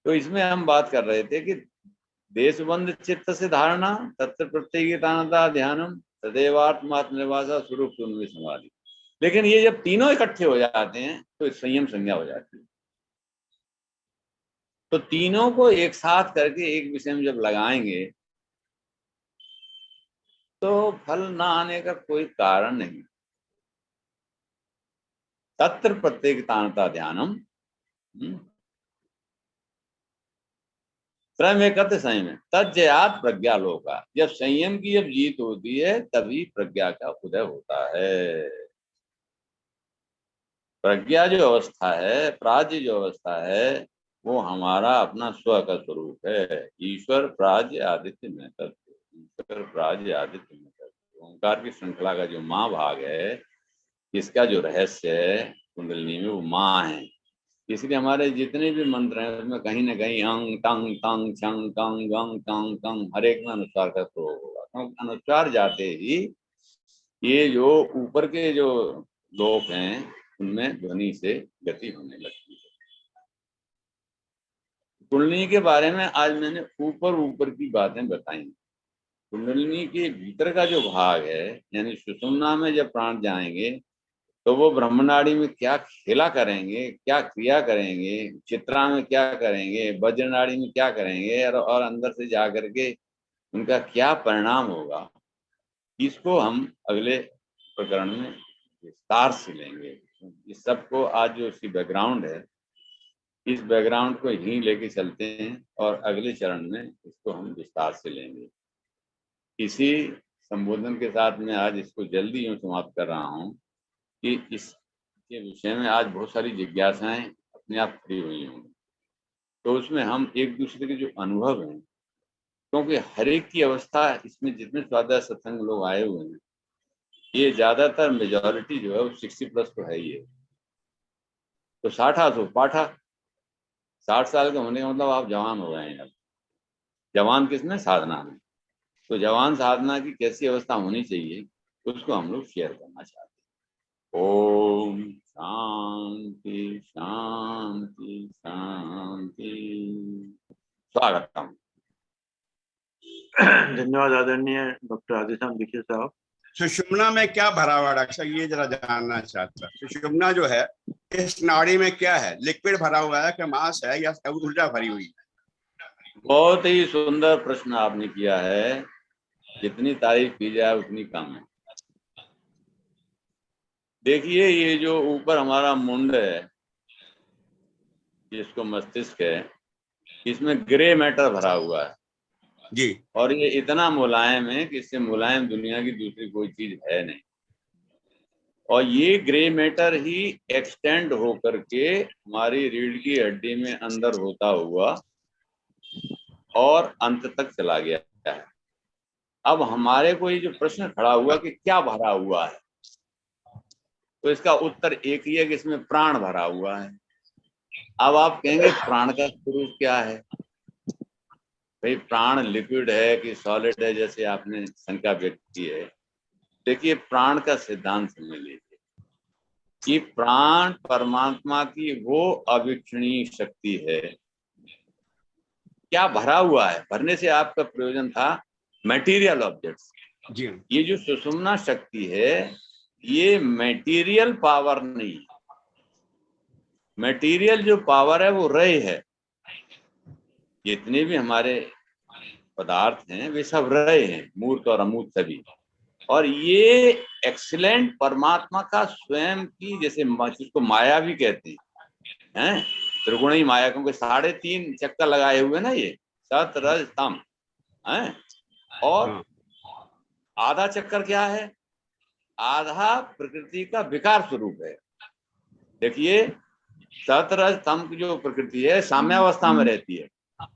तो इसमें हम बात कर रहे थे कि देशबंध चित्त से धारणा, तत्व प्रत्येगितानता ध्यानम, सदैवात्मात्म निवासा स्वरूप शून्य समाधि। लेकिन ये जब तीनों इकट्ठे हो जाते हैं तो संयम संज्ञा हो जाती है। तो तीनों को एक साथ करके एक विषय में जब लगाएंगे तो फल ना आने का कोई कारण नहीं। तत्र प्रत्येगितानता ध्यानम, त्रय में कहते संयम है, तज्जयात प्रज्ञालोका। जब संयम की जब जीत होती है तभी प्रज्ञा का उदय होता है। प्रज्ञा जो अवस्था है, प्राज्य जो अवस्था है, वो हमारा अपना स्व का स्वरूप है। ईश्वर प्राज्य आदित्य में तत्व, ईश्वर प्राज्य आदित्य में तत्व। ओंकार की श्रृंखला का जो माँ भाग है, इसका जो रहस्य है कुंडलिनी में, वो माँ है। इसलिए हमारे जितने भी मंत्र हैं उसमें कहीं ना कहीं अंग टंग तंग छंग कंग गंग टंग तंग हर एक में अनुस्वार का प्रयोग होगा। क्योंकि अनुस्वार जाते ही ये जो ऊपर के जो लोक हैं उनमें ध्वनि से गति होने लगती है। कुंडलिनी के बारे में आज मैंने ऊपर की बातें बताई। कुंडलिनी के भीतर का जो भाग है, यानी सुषुम्ना में जब प्राण जाएंगे तो वो ब्रह्मनाड़ी में क्या खेला करेंगे, क्या क्रिया करेंगे, चित्रा में क्या करेंगे, वज्रनाड़ी में क्या करेंगे, और अंदर से जा करके उनका क्या परिणाम होगा, इसको हम अगले प्रकरण में विस्तार से लेंगे। इस सबको आज जो इसकी बैकग्राउंड है, इस बैकग्राउंड को ही लेके चलते हैं और अगले चरण में इसको हम विस्तार से लेंगे। इसी संबोधन के साथ मैं आज इसको जल्दी यूँ समाप्त कर रहा हूँ कि इसके विषय में आज बहुत सारी जिज्ञासाएं अपने आप खड़ी हुई होंगी। तो उसमें हम एक दूसरे के जो अनुभव हैं, क्योंकि हर एक की अवस्था, इसमें जितने स्वाध्याय सत्संग लोग आए हुए हैं, ये ज्यादातर मेजॉरिटी जो है वो 60+ तो है ही है। तो 60 पाठा, 60 साल के होने का मतलब आप जवान हो गए हैं। अब जवान किसमें? साधना में। तो जवान साधना की कैसी अवस्था होनी चाहिए उसको हम लोग शेयर करना चाहते हैं। ओम शांति शांति शांति। स्वागतम। धन्यवाद आदरणीय डॉक्टर आदिश्याम दीक्षित साहब। सुषुम्ना में क्या भरा हुआ डॉक्टर साहब, ये जरा जानना चाहता। सुषुम्ना जो है इस नाड़ी में क्या है? लिक्विड भरा हुआ है कि मांस है या ऊर्जा भरी हुई है? बहुत ही सुंदर प्रश्न आपने किया है। जितनी तारीफ की जाए उतनी कम है। देखिए ये जो ऊपर हमारा मुंड है, जिसको मस्तिष्क है, इसमें ग्रे मैटर भरा हुआ है जी। और ये इतना मुलायम है कि इससे मुलायम दुनिया की दूसरी कोई चीज है नहीं। और ये ग्रे मैटर ही एक्सटेंड होकर के हमारी रीढ़ की हड्डी में अंदर होता हुआ और अंत तक चला गया है। अब हमारे को ये जो प्रश्न खड़ा हुआ कि क्या भरा हुआ है, तो इसका उत्तर एक ही है कि इसमें प्राण भरा हुआ है। अब आप कहेंगे प्राण का स्वरूप क्या है? भाई प्राण लिक्विड है कि सॉलिड है, जैसे आपने शंका व्यक्त की है। देखिए प्राण का सिद्धांत समझ लीजिए कि प्राण परमात्मा की वो अविक्षणीय शक्ति है। क्या भरा हुआ है? भरने से आपका प्रयोजन था मटेरियल ऑब्जेक्ट्स। जी ये जो सुषुम्ना शक्ति है ये मटेरियल पावर नहीं है। मटेरियल जो पावर है वो रय है। जितने भी हमारे पदार्थ हैं वे सब रय हैं, मूर्त और अमूर्त सभी। और ये एक्सीलेंट परमात्मा का स्वयं की, जैसे जिसको माया भी कहते हैं, त्रिगुणी माया, क्योंकि 3.5 चक्कर लगाए हुए ना ये सत रज तम है। और आधा चक्कर क्या है? आधा प्रकृति का विकार स्वरूप है। देखिए सत रज तम की जो प्रकृति है साम्यावस्था में रहती है।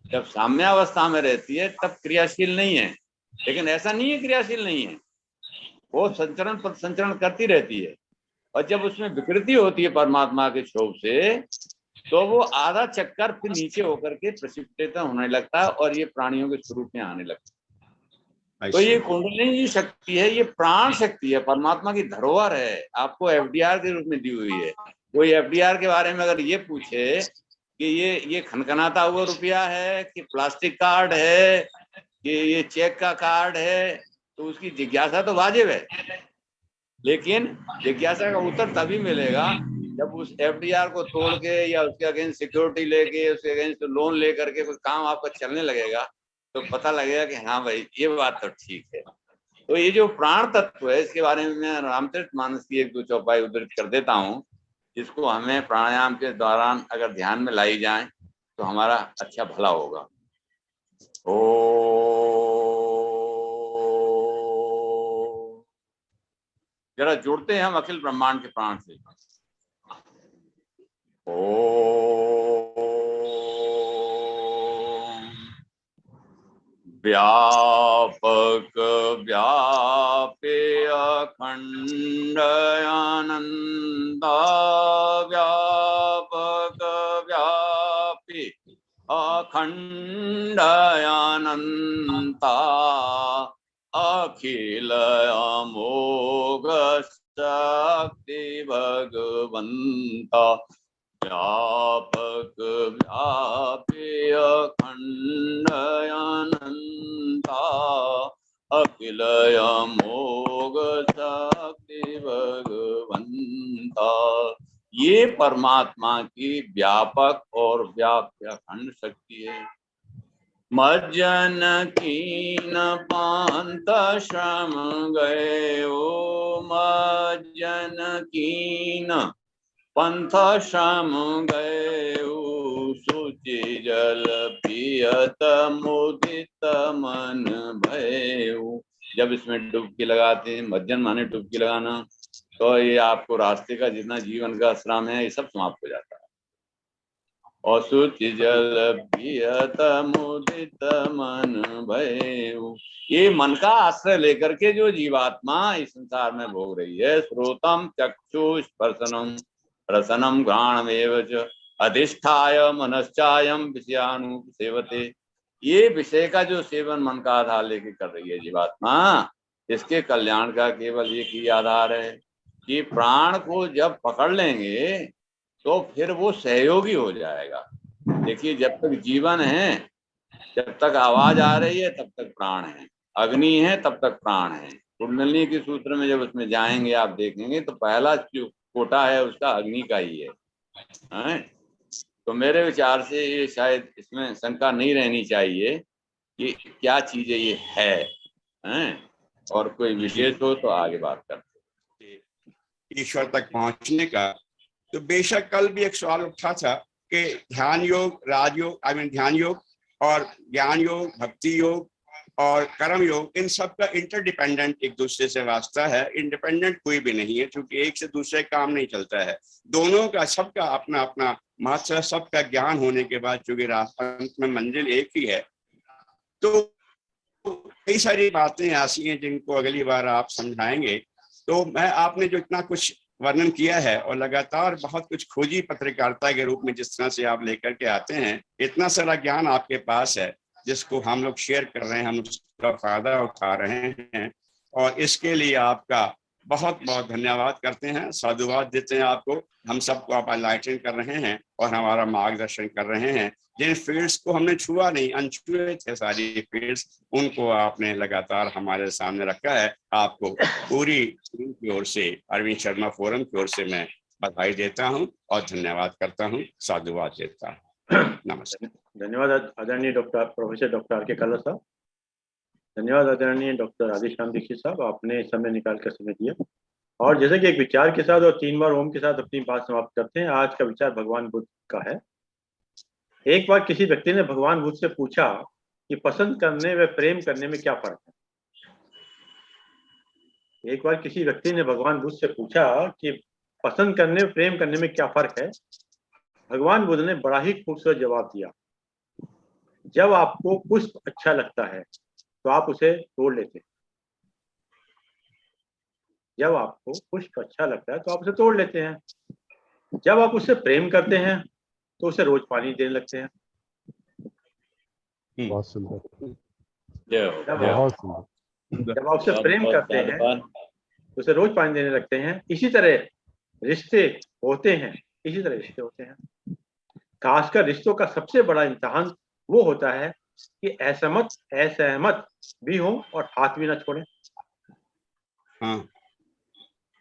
जब साम्यावस्था में रहती है तब क्रियाशील नहीं है, लेकिन ऐसा नहीं है क्रियाशील नहीं है, वो संचरण संचरण करती रहती है। और जब उसमें विकृति होती है परमात्मा के क्षोभ से, तो वो आधा चक्कर फिर नीचे होकर के प्रसिद्ध होने लगता है और ये प्राणियों के स्वरूप में आने लगता है। तो ये कुंडलिनी जो शक्ति है ये प्राण शक्ति है, परमात्मा की धरोहर है, आपको एफडीआर के रूप में दी हुई है। कोई एफडीआर के बारे में अगर ये पूछे कि ये खनखनाता हुआ रुपया है कि प्लास्टिक कार्ड है कि ये चेक का कार्ड है, तो उसकी जिज्ञासा तो वाजिब है, लेकिन जिज्ञासा का उत्तर तभी मिलेगा जब उस एफडीआर को तोड़ के या उसके अगेंस्ट सिक्योरिटी लेके, उसके अगेंस्ट लोन लेकर के कोई काम आपका चलने लगेगा, तो पता लगेगा कि हाँ भाई ये बात तो ठीक है। तो ये जो प्राण तत्व है इसके बारे में मैं रामचरितमानस की 1-2 चौपाई उद्धृत कर देता हूँ, जिसको हमें प्राणायाम के दौरान अगर ध्यान में लाई जाए तो हमारा अच्छा भला होगा। ओ जरा जुड़ते हैं हम अखिल ब्रह्मांड के प्राण से। व्यापक व्यापे अखंड आनंदा, व्यापक व्यापे अखंड अनंता, अखिल अमोघ शक्ति भगवंता, व्यापक व्यापी अखंड अनंता, अखिल अमोघ शक्ति भगवंता। ये परमात्मा की व्यापक और व्याप्य अखंड शक्ति है। मज्जन कीन पांत श्रम गए ओ, मज्जन कीन पंथ श्रम गए, सूचि जल पियत मुदित मन भयउ। जब इसमें डुबकी लगाते हैं, मज्जन माने डुबकी लगाना, तो ये आपको रास्ते का जितना जीवन का श्रम है ये सब समाप्त हो जाता है। और सूचि जल पियत मुदित मन भयउ, ये मन का आश्रय लेकर के जो जीवात्मा इस संसार में भोग रही है, श्रोतम चक्षु स्पर्शनम रसनम घ्राणमेव च अधिष्ठाय मनश्चायम विषयानु सेवते, ये विषय का जो सेवन मन का आधार लेके कर रही है जीवात्मा, इसके कल्याण का केवल एक ही आधार है कि प्राण को जब पकड़ लेंगे तो फिर वो सहयोगी हो जाएगा। देखिए जब तक जीवन है, जब तक आवाज आ रही है तब तक प्राण है, अग्नि है तब तक प्राण है। कुंडलिनी के सूत्र में जब उसमें जाएंगे आप देखेंगे तो पहला जो कोटा है उसका अग्नि का ही है। तो मेरे विचार से ये शायद इसमें शंका नहीं रहनी चाहिए कि क्या चीज ये है। और कोई विशेष हो तो आगे बात करते। ईश्वर तक पहुंचने का तो बेशक कल भी एक सवाल उठा था कि ध्यान योग, राजयोग, ध्यान योग और ज्ञान योग, भक्ति योग और कर्म योग, इन सब का इंटरडिपेंडेंट एक दूसरे से वास्ता है, इंडिपेंडेंट कोई भी नहीं है, क्योंकि एक से दूसरे काम नहीं चलता है। दोनों का सबका अपना अपना महत्व, सबका ज्ञान होने के बाद चूंकि अंत में मंजिल एक ही है, तो कई सारी बातें ऐसी हैं जिनको अगली बार आप समझाएंगे। तो मैं आपने जो इतना कुछ वर्णन किया है और लगातार बहुत कुछ खोजी पत्रकारिता के रूप में जिस तरह से आप लेकर के आते हैं, इतना सारा ज्ञान आपके पास है जिसको हम लोग शेयर कर रहे हैं, हम उसका फायदा उठा रहे हैं और इसके लिए आपका बहुत बहुत धन्यवाद करते हैं, साधुवाद देते हैं आपको। हम सबको आप एनलाइटन कर रहे हैं और हमारा मार्गदर्शन कर रहे हैं। जिन फील्ड्स को हमने छुआ नहीं, अनछुए थे सारी फील्ड्स, उनको आपने लगातार हमारे सामने रखा है। आपको पूरी टीम की ओर से, अरविंद शर्मा फोरम की ओर से मैं बधाई देता हूं और धन्यवाद करता हूं, साधुवाद देता हूं। नमस्कार। धन्यवाद आदरणीय डॉक्टर प्रोफेसर डॉक्टर आर के काला साहब। धन्यवाद आदरणीय डॉक्टर राधेश्याम दीक्षित साहब, आपने समय निकाल कर समय दिया। और जैसे कि एक विचार के साथ और 3 बार ओम के साथ अपनी बात समाप्त करते हैं, आज का विचार भगवान बुद्ध का है। एक बार किसी व्यक्ति ने भगवान बुद्ध से पूछा कि पसंद करने व प्रेम करने में क्या फर्क है। एक बार किसी व्यक्ति ने भगवान बुद्ध से पूछा कि पसंद करने व प्रेम करने में क्या फर्क है। भगवान बुद्ध ने बड़ा ही खूबसूरत जवाब दिया। जब आपको पुष्प अच्छा लगता है तो आप उसे तोड़ लेते हैं। जब आपको पुष्प अच्छा लगता है तो आप उसे तोड़ लेते हैं। जब आप उससे प्रेम करते हैं तो उसे रोज पानी देने लगते हैं। बहुत सुंदर, जब बहुत सुंदर। आप उससे प्रेम करते हैं तो उसे रोज पानी देने लगते हैं। इसी तरह रिश्ते होते हैं, इसी तरह रिश्ते होते हैं। खासकर रिश्तों का सबसे बड़ा इम्तिहान वो होता है कि असहमत भी हो और हाथ भी ना छोड़ें। हाँ।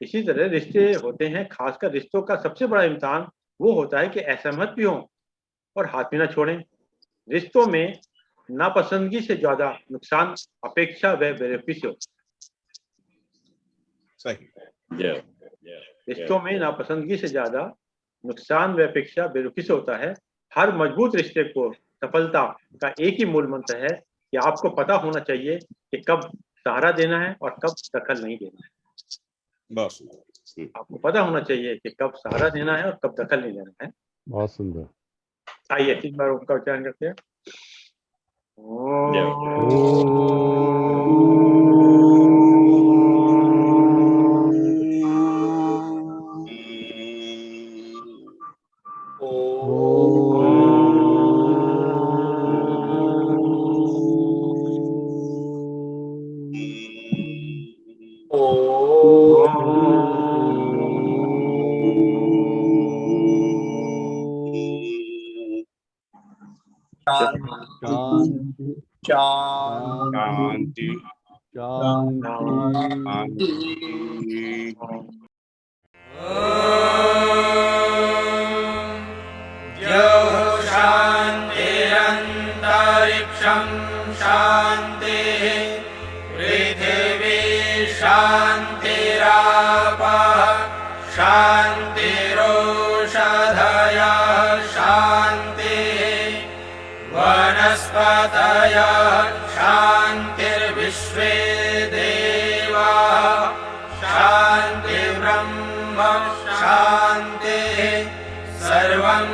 इसी तरह रिश्ते होते हैं, खासकर रिश्तों का सबसे बड़ा इम्तिहान वो होता है कि असहमत भी हो और हाथ भी ना छोड़ें। रिश्तों में नापसंदगी से ज्यादा नुकसान अपेक्षा व बेवकूफी से होता है। सही। रिश्तों में नापसंदगी से ज्यादा नुकसान व अपेक्षा बेवकूफी से होता है। हर मजबूत रिश्ते को सफलता का एक ही मूल मंत्र है कि आपको पता होना चाहिए कि कब सहारा देना है और कब दखल नहीं देना है। बस आपको पता होना चाहिए कि कब सहारा देना है और कब दखल नहीं देना है। बहुत सुंदर। आइए 3 बार ओम का उच्चारण करते हैं। शांति शांति। शान्तिरन्तरिक्षं शान्तिः पृथिवी शान्तिरापः शान्तिरोषधयः शान्तिः वनस्पतयः शान्तिर्विश्वे देवाः शान्तिर्ब्रह्म शान्तिः सर्वं